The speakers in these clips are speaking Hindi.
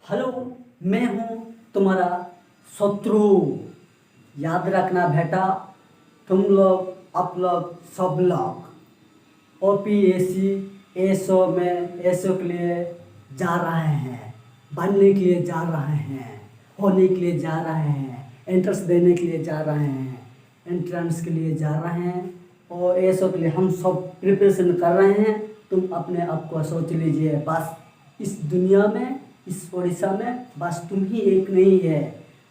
हेलो, मैं हूँ तुम्हारा शत्रु। याद रखना बेटा, तुम लोग आप लोग सब लोग ओपीएससी एसओ में एसओ के लिए जा रहे हैं, बनने के लिए जा रहे हैं, होने के लिए जा रहे हैं, एंट्रेंस देने के लिए जा रहे हैं, एंट्रेंस के लिए जा रहे हैं और एसओ के लिए हम सब प्रिपरेशन कर रहे हैं। तुम अपने आप को सोच लीजिए, बस इस दुनिया में, इस उड़ीसा में बस तुम ही एक नहीं है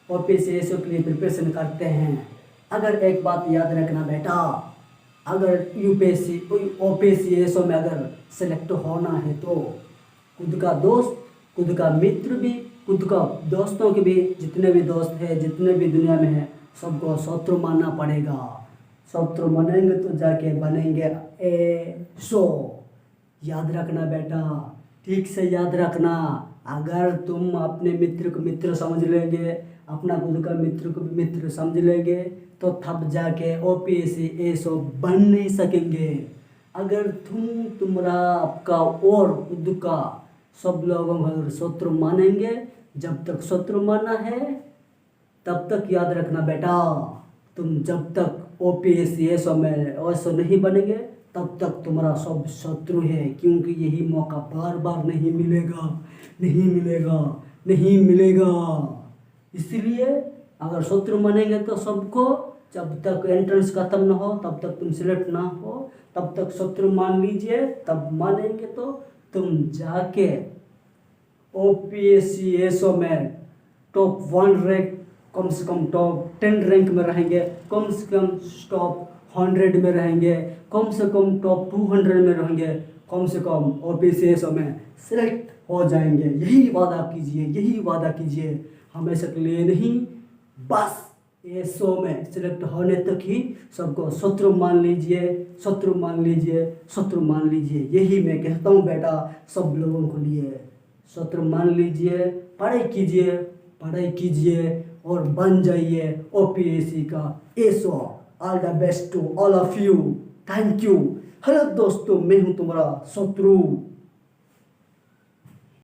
ओपीएससी एसओ के लिए प्रिपरेशन करते हैं। अगर एक बात याद रखना बेटा, अगर यूपीएससी ओपीएससी एसओ में अगर सेलेक्ट होना है तो खुद का दोस्त, खुद का मित्र भी, खुद का दोस्तों के भी, जितने भी दोस्त हैं, जितने भी दुनिया में हैं, सबको शत्रु मानना पड़ेगा। शत्रु मानेंगे तो जाके बनेंगे एसओ। याद रखना बेटा, ठीक से याद रखना। अगर तुम अपने मित्र को मित्र समझ लेंगे, अपना खुद का मित्र को मित्र समझ लेंगे, तो तब जाके ओपीएससी एसओ बन नहीं सकेंगे। अगर तुम्हारा आपका और खुद का सब लोगों को अगर शत्रु मानेंगे, जब तक शत्रु माना है तब तक याद रखना बेटा, तुम जब तक ओपीएससी एसओ में एसओ नहीं बनेंगे तब तक तुम्हारा सब शत्रु है, क्योंकि यही मौका बार बार नहीं मिलेगा, नहीं मिलेगा, नहीं मिलेगा। इसलिए अगर शत्रु मानेंगे तो सबको, जब तक एंट्रेंस खत्म ना हो तब तक तुम सिलेक्ट ना हो तब तक शत्रु मान लीजिए, तब मानेंगे तो तुम जाके ओपीएससी एसओ में टॉप 1 रैंक, कम से कम टॉप 10 रैंक में रहेंगे, कम से कम टॉप 100 में रहेंगे, कम से कम टॉप 200 में रहेंगे, कम से कम ओपीएससी एसओ में सिलेक्ट हो जाएंगे। यही वादा कीजिए, यही वादा कीजिए, हमेशा के लिए नहीं, बस एसओ में सिलेक्ट होने तक ही सबको शत्रु मान लीजिए, शत्रु मान लीजिए, शत्रु मान लीजिए। यही मैं कहता हूँ बेटा सब लोगों को लिए, शत्रु मान लीजिए, पढ़ाई कीजिए, पढ़ाई कीजिए और बन जाइए ओपीएससी का SO. All the best to all of you, thank you. Hello दोस्तों, मैं हूँ तुम्हारा शत्रु।